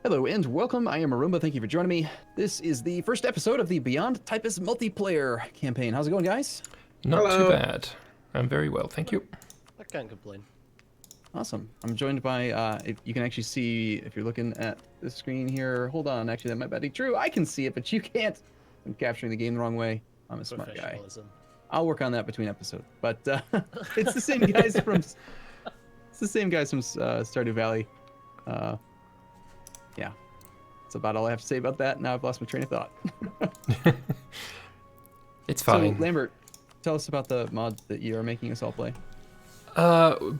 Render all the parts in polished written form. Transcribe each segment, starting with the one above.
Hello and welcome. I am Arumba. Thank you for joining me. This is the first episode of the Beyond Typus multiplayer campaign. How's it going, guys? Not too bad. I'm very well, thank you. I can't complain. Awesome. I'm joined by, if you can actually see, if you're looking at the screen here, hold on, actually that might not be true. I can see it, but you can't. I'm capturing the game the wrong way. I'm a smart guy. I'll work on that between episodes. But it's the same guys from, Stardew Valley. Yeah, that's about all I have to say about that. Now I've lost my train of thought. It's fine. So, Lambert, tell us about the mod that you are making us all play.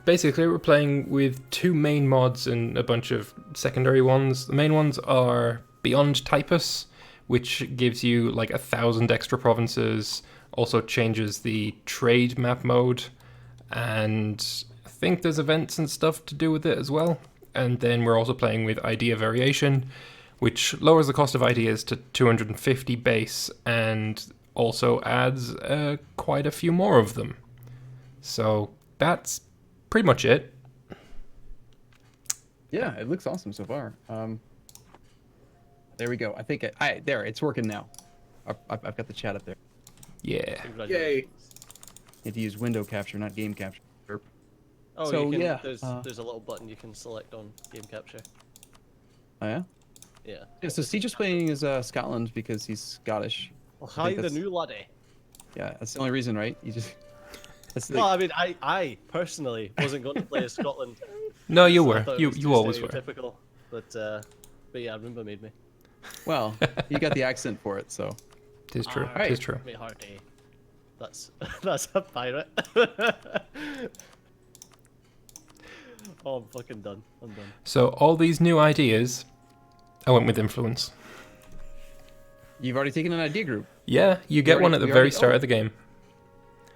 Basically, we're playing with two main mods and a bunch of secondary ones. The main ones are Beyond Typus, which gives you like 1,000 extra provinces, also changes the trade map mode, and I think there's events and stuff to do with it as well. And then we're also playing with idea variation, which lowers the cost of ideas to 250 base and also adds quite a few more of them. So that's pretty much it. Yeah, it looks awesome so far. There we go. I think there, it's working now. I've got the chat up there. Yeah. Yay. You have to use window capture, not game capture. Oh, so, you can, yeah, there's a little button you can select on game capture. Oh yeah? Yeah. Yeah, so Steejo's playing as Scotland because he's Scottish. Well, hi, the new laddie. Yeah, that's the only reason, right? You just... No, I mean, I personally wasn't going to play as Scotland. No, you were. I You always were. Typical, but yeah, Arumba made me. Well, you got the accent for it, so... It is true. Right. It is true. Me hearty. That's a pirate. Oh, I'm fucking done. I'm done. So all these new ideas, I went with influence. You've already taken an idea group. Yeah, you get one at the very start of the game.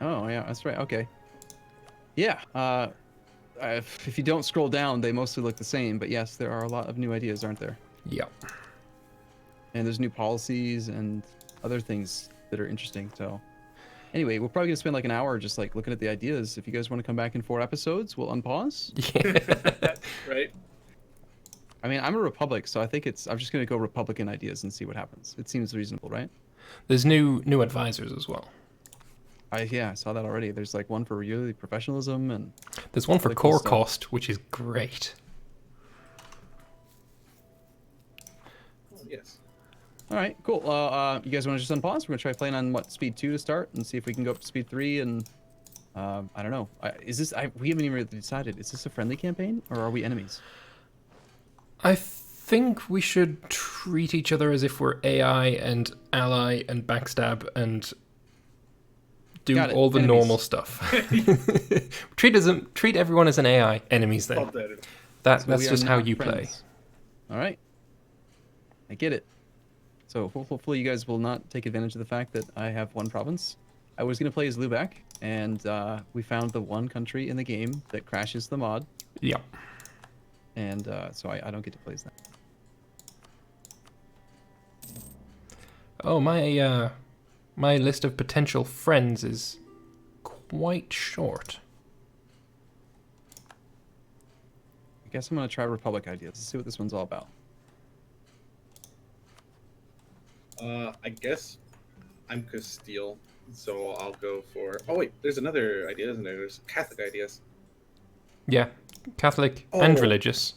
Oh, yeah, that's right. Okay. Yeah, if you don't scroll down, they mostly look the same. But yes, there are a lot of new ideas, aren't there? Yeah. And there's new policies and other things that are interesting. So anyway, we're probably going to spend like an hour just like looking at the ideas. If you guys want to come back in 4 episodes, we'll unpause. Yeah. Right. I mean, I'm a Republic, so I think I'm just going to go Republican ideas and see what happens. It seems reasonable, right? There's new advisors as well. Yeah, I saw that already. There's like one for really professionalism and... There's one for other cool core stuff. cost, which is great. Yes. All right, cool. You guys want to just unpause? We're going to try playing on, what, speed 2 to start and see if we can go up to speed 3 and... I don't know. We haven't even really decided. Is this a friendly campaign or are we enemies? I think we should treat each other as if we're AI and ally and backstab and do all the normal stuff. Treat everyone as an AI. Enemies then. That's just how you play. All right. I get it. So hopefully you guys will not take advantage of the fact that I have one province. I was going to play as Lubeck, and we found the one country in the game that crashes the mod. Yeah. And so I don't get to play as that. Oh, my list of potential friends is quite short. I guess I'm going to try Republic ideas. Let's see what this one's all about. I guess I'm Castile, so I'll go for... Oh, wait, there's another idea, isn't there? There's Catholic ideas. Yeah, Catholic and religious.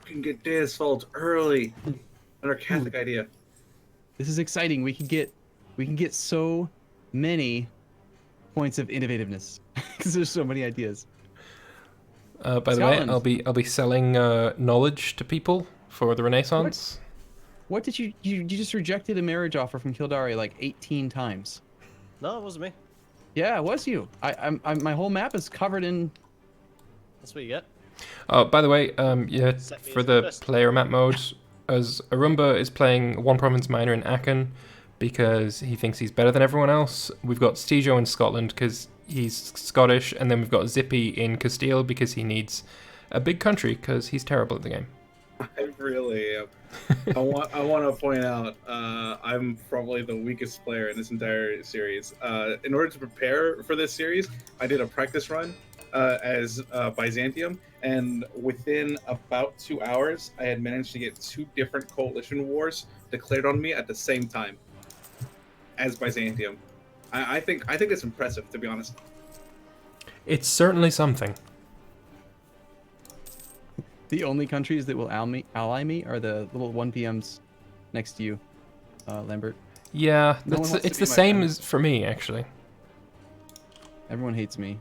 We can get Deus Vult early. Another Catholic idea. This is exciting. We can get so many points of innovativeness because there's so many ideas. By the way, I'll be selling knowledge to people for the Renaissance. What did you just rejected a marriage offer from Kildare like 18 times? No, it wasn't me. Yeah, it was you. My whole map is covered in... That's what you get. Oh, by the way, yeah, for the player map mode, as Arumba is playing one province minor in Aachen because he thinks he's better than everyone else. We've got Steejo in Scotland because he's Scottish, and then we've got Zippy in Castile because he needs a big country because he's terrible at the game. I really am. I want to point out I'm probably the weakest player in this entire series. In order to prepare for this series, I did a practice run as Byzantium, and within about 2 hours, I had managed to get 2 different coalition wars declared on me at the same time as Byzantium. I think it's impressive, to be honest. It's certainly something. The only countries that will ally me are the little 1PMs next to you, Lambert. Yeah, No one wants to it's be the my same friend. as for me, actually. Everyone hates me.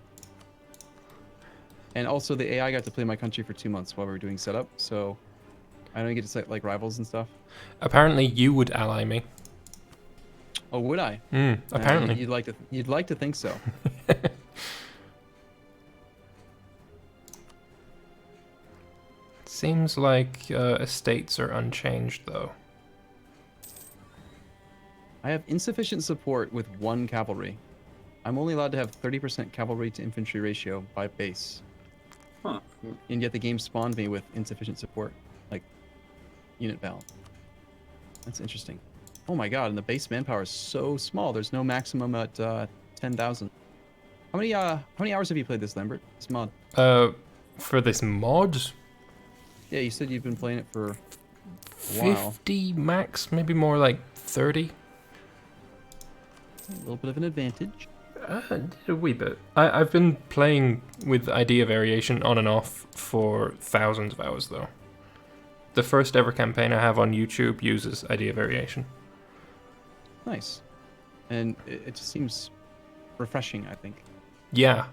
And also, the AI got to play my country for 2 months while we were doing setup, so I don't get to set like rivals and stuff. Apparently, you would ally me. Oh, would I? Apparently. You'd like to think so. Seems like estates are unchanged, though. I have insufficient support with 1 cavalry. I'm only allowed to have 30% cavalry to infantry ratio by base. Huh. And yet the game spawned me with insufficient support, like unit balance. That's interesting. Oh my god, and the base manpower is so small. There's no maximum at 10,000. How many hours have you played this, Lambert? This mod? For this mod, Yeah, you said you've been playing it for a while. 50 max, maybe more like 30. A little bit of an advantage. A wee bit. I've been playing with idea variation on and off for thousands of hours, though. The first ever campaign I have on YouTube uses idea variation. Nice. And it just seems refreshing, I think. Yeah,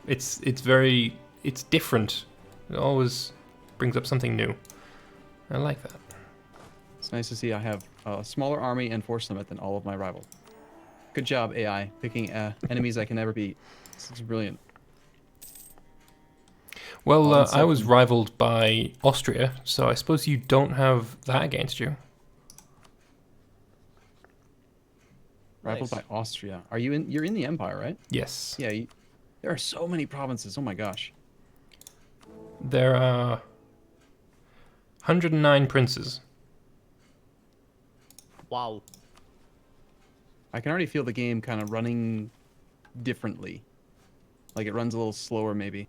it's different. It always brings up something new. I like that. It's nice to see I have a smaller army and force limit than all of my rivals. Good job, AI, picking enemies I can never beat. This is brilliant. Well, Oh, and I was second- rivaled by Austria, so I suppose you don't have that against you. Rivaled Nice. by Austria. Are you in? You're in the Empire, right? Yes. Yeah. There are so many provinces. Oh my gosh. There are 109 princes. Wow. I can already feel the game kind of running differently. Like it runs a little slower, maybe.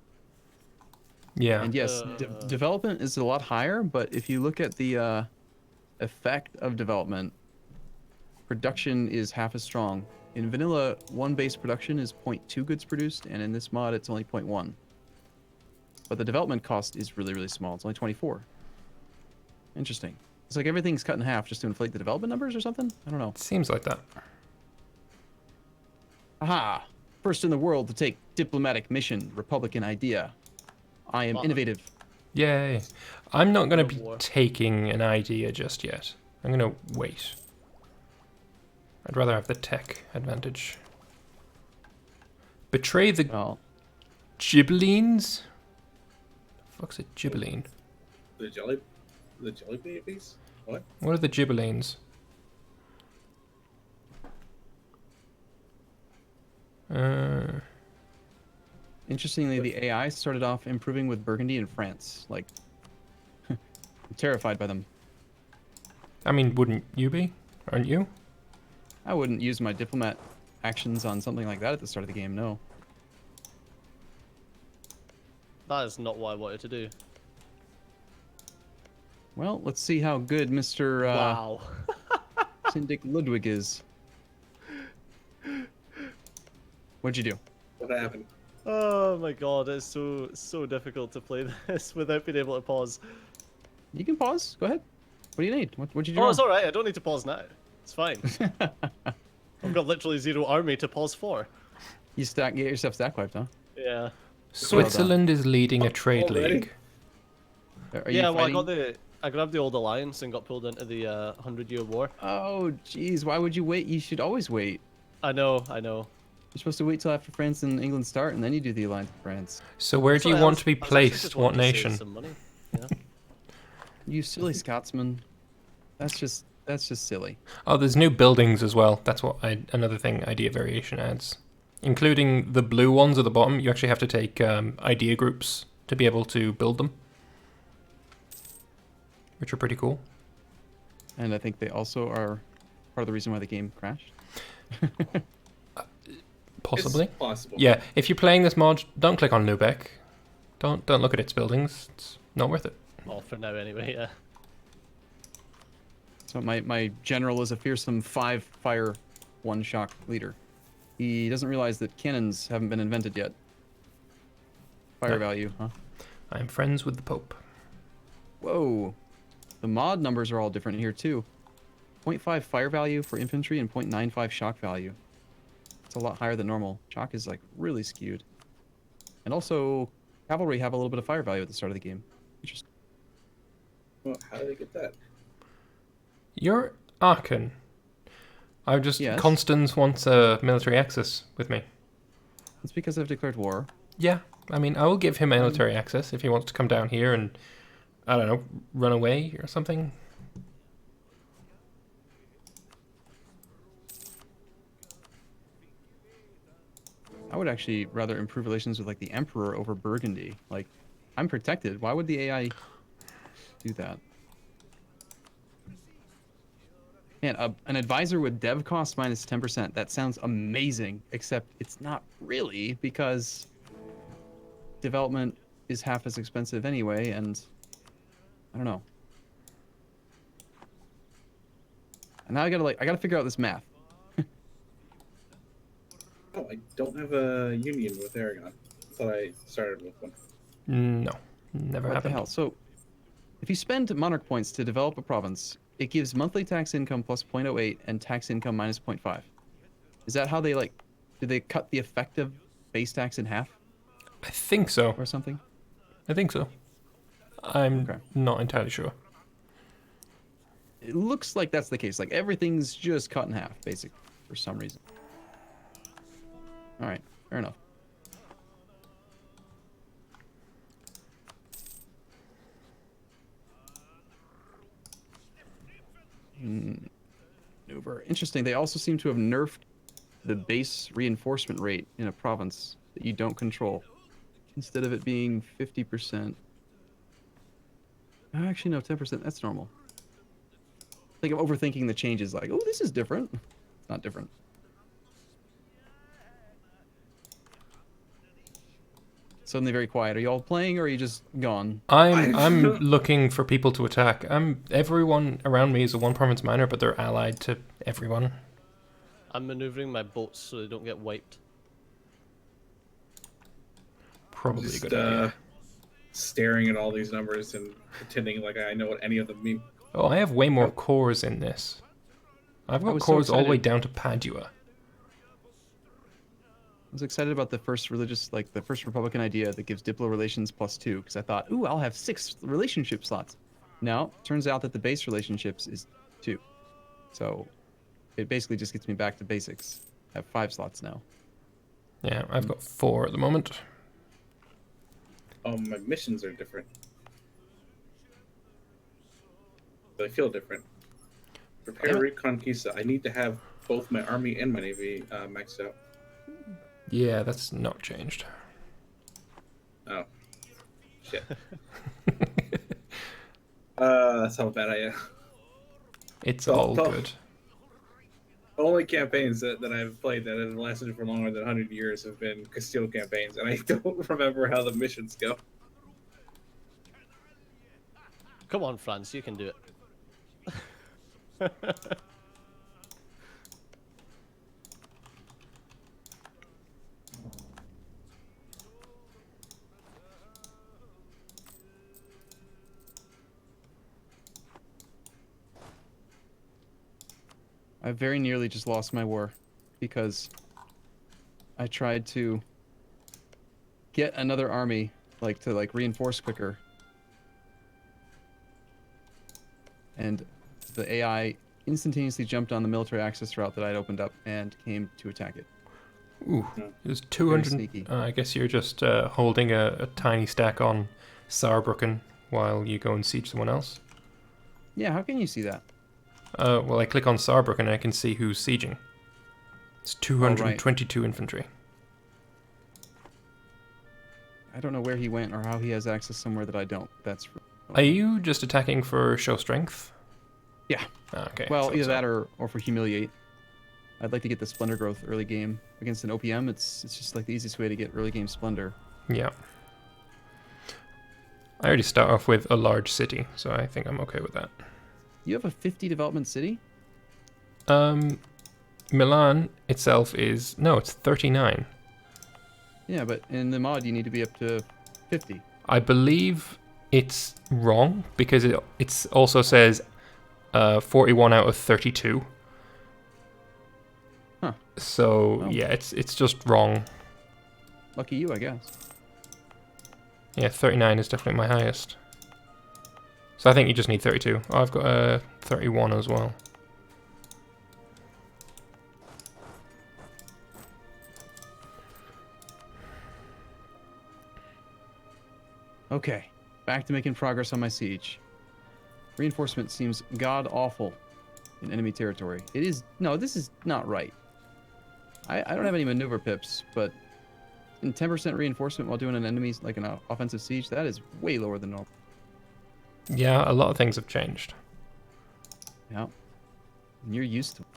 Yeah. And yes, development is a lot higher, but if you look at the effect of development, production is half as strong. In vanilla, 1 base production is 0.2 goods produced, and in this mod, it's only 0.1. But the development cost is really, really small. It's only 24. Interesting. It's like everything's cut in half just to inflate the development numbers or something? I don't know. Seems like that. Aha! First in the world to take diplomatic mission, Republican idea. I am innovative. Yay. I'm not going to be War. taking an idea just yet. I'm going to wait. I'd rather have the tech advantage. Betray the Well, Ghibellines? The fuck's a Ghibelline? The jelly babies? What? What are the Ghibellines? interestingly, the AI started off improving with Burgundy and France. Like, I'm terrified by them. I mean, wouldn't you be? Aren't you? I wouldn't use my diplomat actions on something like that at the start of the game, no. That is not what I wanted to do. Well, let's see how good Mr. Wow. Syndic Ludwig is. What'd you do? What happened? Oh my god, it's so difficult to play this without being able to pause. You can pause. Go ahead. What do you need? What'd you do? Oh, it's wrong? alright, I don't need to pause now. It's fine. I've got literally 0 army to pause for. You get yourself stack wiped, huh? Yeah. Switzerland is leading a trade Already? league. Are you Yeah, well, fighting? I grabbed the old alliance and got pulled into the 100-year war. Oh, jeez. Why would you wait? You should always wait. I know. You're supposed to wait till after France and England start, and then you do the alliance with France. So where do you Sorry, want to be I was actually placed? just What wanting to save nation? some money. Yeah. You silly Scotsman. That's just silly. Oh, there's new buildings as well. That's what another thing idea variation adds. Including the blue ones at the bottom, you actually have to take idea groups to be able to build them. Which are pretty cool. And I think they also are part of the reason why the game crashed. Possibly. It's possible. Yeah, if you're playing this mod, don't click on Lubeck. Don't look at its buildings. It's not worth it. Well, for now anyway, yeah. So my general is a fearsome 5 fire, 1 shock leader. He doesn't realize that cannons haven't been invented yet. Fire No. value, huh? I'm friends with the Pope. Whoa. The mod numbers are all different here too. 0.5 fire value for infantry and 0.95 shock value. It's a lot higher than normal. Shock is like really skewed. And also, cavalry have a little bit of fire value at the start of the game. Interesting. Well, how did they get that? You're Aachen. I just Yes. Constance wants a military access with me. It's because I've declared war. Yeah, I mean, I will give him military access if he wants to come down here and, I don't know, run away or something. I would actually rather improve relations with like the Emperor over Burgundy. Like, I'm protected. Why would the AI do that? Man, an advisor with dev cost minus 10%. That sounds amazing, except it's not really because development is half as expensive anyway, and I don't know. And now I gotta figure out this math. Oh, I don't have a union with Aragon. I thought I started with one. No, never What the happened. hell? So, if you spend monarch points to develop a province, it gives monthly tax income plus 0.08 and tax income minus 0.5. Is that how they do they cut the effective base tax in half I think so. or something? I think so. I'm Okay. not entirely sure. It looks like that's the case. Like everything's just cut in half, basically, for some reason. All right, fair enough. Maneuver. Interesting. They also seem to have nerfed the base reinforcement rate in a province that you don't control. Instead of it being 50%. Actually, no, 10%. That's normal. I think I'm overthinking the changes. Like, oh, this is different. It's not different. Suddenly very quiet. Are you all playing or are you just gone? I'm looking for people to attack. Everyone around me is a one province minor, but they're allied to everyone. I'm maneuvering my boats so they don't get wiped. Probably Just a good idea. staring at all these numbers and pretending like I know what any of them mean. Oh, I have way more cores in this. I've got was so cores all the way excited. down to Padua. I was excited about the first the first Republican idea that gives Diplo relations +2, because I thought, ooh, I'll have 6 relationship slots. No, turns out that the base relationships is 2. So it basically just gets me back to basics. I have 5 slots now. Yeah, I've got 4 at the moment. Oh, my missions are different. They feel different. Prepare Yeah. Reconquista. I need to have both my army and my navy maxed out. Yeah, that's not changed. Oh. Shit. That's how bad I am. It's Oh, all oh. good. The only campaigns that I've played that have lasted for longer than 100 years have been Castile campaigns, and I don't remember how the missions go. Come on, France, you can do it. I very nearly just lost my war because I tried to get another army to reinforce quicker. And the AI instantaneously jumped on the military access route that I'd opened up and came to attack it. Ooh, there's 200. sneaky. I guess you're just holding a tiny stack on Saarbrücken while you go and siege someone else. Yeah, how can you see that? Well, I click on Saarbrücken and I can see who's sieging. It's 222 infantry. I don't know where he went or how he has access somewhere that I don't. That's. Are you just attacking for show strength? Yeah. Ah, okay. Well, thought either so. that or for humiliate. I'd like to get the Splendor growth early game against an OPM. It's just like the easiest way to get early game Splendor. Yeah. I already start off with a large city, so I think I'm okay with that. You have a 50 development city? Milan itself is... No, it's 39. Yeah, but in the mod you need to be up to 50. I believe it's wrong, because it also says 41 out of 32. Huh. So, Oh. yeah, it's just wrong. Lucky you, I guess. Yeah, 39 is definitely my highest. So I think you just need 32. Oh, I've got 31 as well. Okay, back to making progress on my siege. Reinforcement seems god-awful in enemy territory. It is... No, this is not right. I don't have any maneuver pips, but in 10% reinforcement while doing an enemy's, like an offensive siege, that is way lower than normal. Yeah, a lot of things have changed. Yeah. And you're used to it.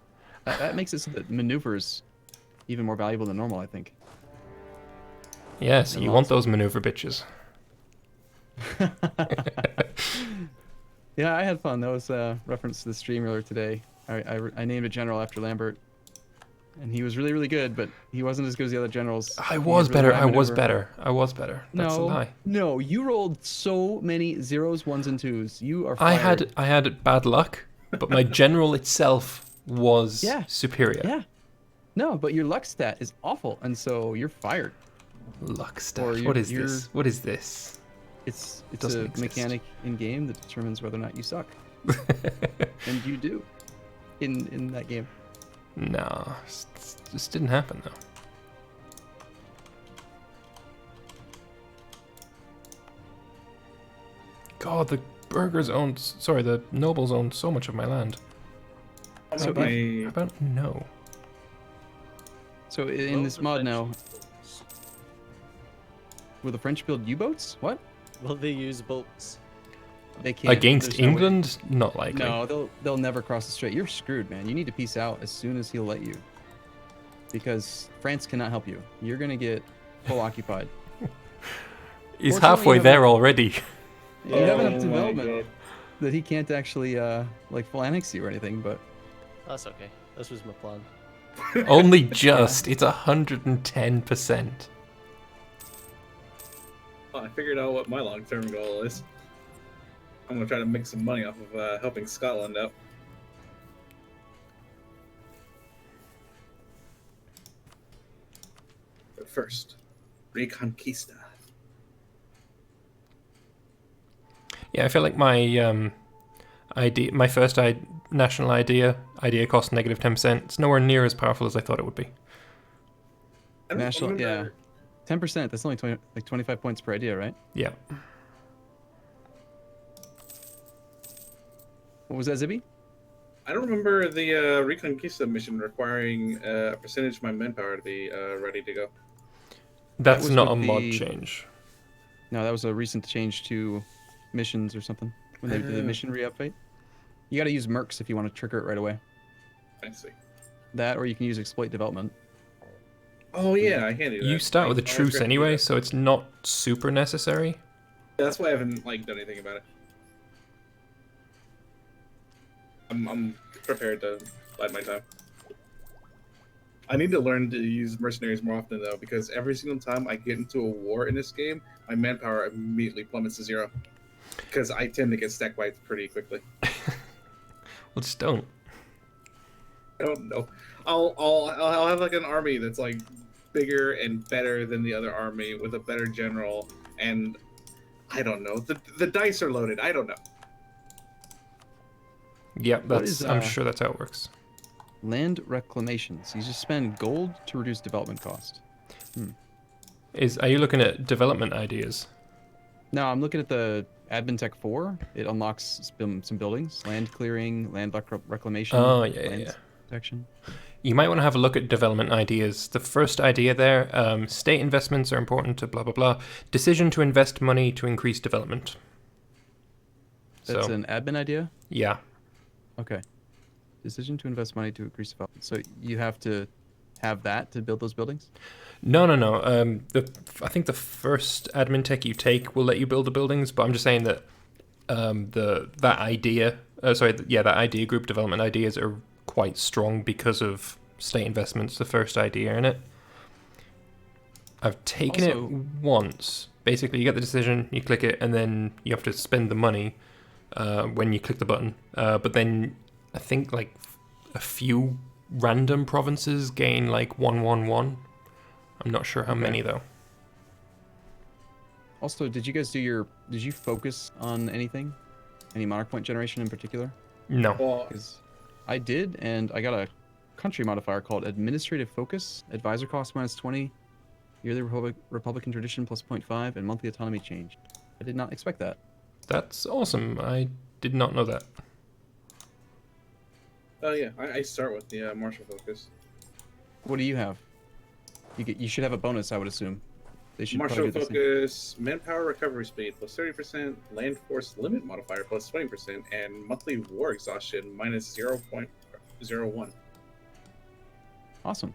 That makes it so that maneuvers even more valuable than normal, I think. Yes, And you lots want those maneuver bitches. Yeah, I had fun. That was a reference to the stream earlier today. I named a general after Lambert, and he was really, really good, but he wasn't as good as the other generals. I He was had really better. high I was maneuver. better. I was better. That's a lie. No, you rolled so many zeros, ones, and twos. You are fired. I had bad luck, but my general itself was Yeah. superior. Yeah. No, but your luck stat is awful, and so you're fired. Luck Or stat. you're- What is you're- this? What is this? It's Doesn't a exist. mechanic in game that determines whether or not you suck, and you do in that game. No, this didn't happen though. God, the the nobles own so much of my land. So How my about no? So in Will this the mod French now, use boats? will the French build U-boats? What? Will they use boats? They can't. Against There's no way. England? Not likely. No, they'll never cross the strait. You're screwed, man. You need to peace out as soon as he'll let you, because France cannot help you. You're gonna get full occupied. He's Fortunately, halfway you have there a- already. You have enough my development God. that he can't actually like full annex you or anything. But That's okay. This was my plan. Only just. It's 110%. I figured out what my long-term goal is. I'm gonna try to make some money off of helping Scotland out. But first, Reconquista. Yeah, I feel like my my first national idea cost negative 10%. It's nowhere near as powerful as I thought it would be. I don't national, yeah, remember- 10%. That's only 25 points per idea, right? Yeah. What was that, Zippy? I don't remember the Reconquista mission requiring a percentage of my manpower to be ready to go. That's was not a with mod the- change. No, that was a recent change to missions or something when they did the Oh. mission re-update. You got to use mercs if you want to trigger it right away. I see. That, or you can use exploit development. Oh yeah, I can do that. You start with a I always truce forget to do anyway, that. so it's not super necessary. That's why I haven't done anything about it. I'm prepared to bide my time. I need to learn to use mercenaries more often though, because every single time I get into a war in this game, my manpower immediately plummets to 0. Because I tend to get stack wiped pretty quickly. Well, just don't. I don't know. I'll have like an army that's like bigger and better than the other army with a better general, and I don't know. The dice are loaded. I don't know. Yep, that's. is, I'm sure that's how it works. Land reclamations. You just spend gold to reduce development cost. Are you looking at development ideas? No, I'm looking at the Admin Tech 4. It unlocks some buildings, land clearing, land reclamation, Oh, yeah, land yeah. protection. You might want to have a look at development ideas. The first idea there, state investments are important to blah blah blah. Decision to invest money to increase development. That's So an admin idea? yeah, Okay. Decision to invest money to increase development. So you have to have that to build those buildings? No. I think the first admin tech you take will let you build the buildings, but I'm just saying that that idea group development ideas are quite strong because of state investments, the first idea in it. I've taken it once. Basically, you get the decision, you click it, and then you have to spend the money when you click the button. But then I think like a few random provinces gain like 111. I'm not sure how many though. Also, did you focus on anything? Any monarch point generation in particular? No. Because I did, and I got a country modifier called Administrative Focus, Advisor Cost -20, Yearly Republican Tradition +0.5, and Monthly Autonomy Change. I did not expect that. That's awesome. I did not know that. Oh yeah, I start with the martial focus. What do you have? You should have a bonus, I would assume. They should Martial probably do the same. focus, manpower recovery speed +30%, land force limit modifier +20%, and monthly war exhaustion -0.01. Awesome.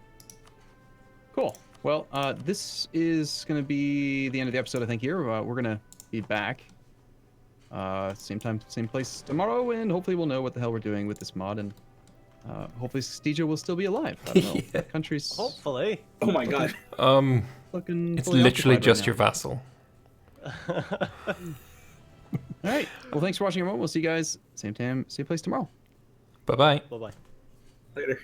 Cool. Well, this is going to be the end of the episode, I think, here. We're going to be back same time, same place tomorrow, and hopefully we'll know what the hell we're doing with this mod, and hopefully Steejo will still be alive. I don't know. Yeah. Country's Hopefully. Oh my god. looking It's fully literally occupied just right your vassal. now. All right. Well, thanks for watching, everyone. We'll see you guys same time, same place tomorrow. Bye-bye. Bye-bye. Later.